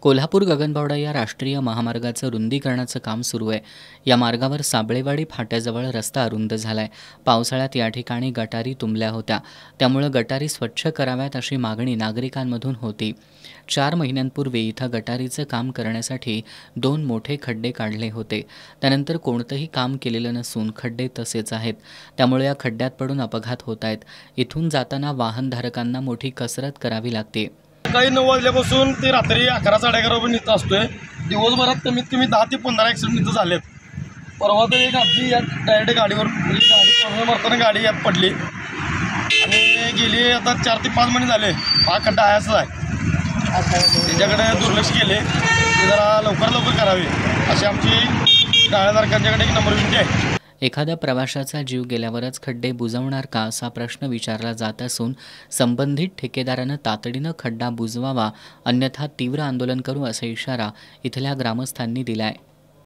कोल्हापूर गगनबावडा या राष्ट्रीय महामार्गाचं रुंदीकरणाचं काम सुरू आहे। या मार्गावर साबळेवाडी फाट्याजवळ रस्ता अरुंद झालाय। पावसाळ्यात या ठिकाणी गटारी तुंबल्या होत्या, त्यामुळे गटारी स्वच्छ कराव्यात अशी मागणी नागरिकांमधून होती। 4 महिन्यांपूर्वी इथं गटारीचं काम करण्यासाठी 2 मोठे खड्डे काढले होते। त्यानंतर कोणतंही काम केलेलं नसून खड्डे तसेच आहेत, त्यामुळे या खड्ड्यात पडून अपघात होत आहेत। इथून जाताना वाहनधारकांना मोठी कसरत करावी लागते। सकाळी 9 वाजल्यापासून ते रात्री 11 साडेअकरापर्यंत इथं असतोय। दिवसभरात कमीत कमी 10 ते 15 ॲक्सिडेंट इथं झालेत। परवा तर एक आजी यात डायरेक्ट गाडीवर गाडी मारताना गाडी यात पडली आणि गेली आता 4 ते 5 महिने झाले हा खड्डा आहेच आहे। त्याच्याकडे दुर्लक्ष केले ते जरा लवकर करावे अशी आमची गाळेधारकांच्याकडे एक नम्र विनंती आहे। एखाद्या प्रवाशाचा जीव गेल्यावरच खड्डे बुजवणार का असा प्रश्न विचारला जात असून संबंधित ठेकेदारानं तातडीनं खड्डा बुजवावा, अन्यथा तीव्र आंदोलन करू असा इशारा इथल्या ग्रामस्थांनी दिलाय।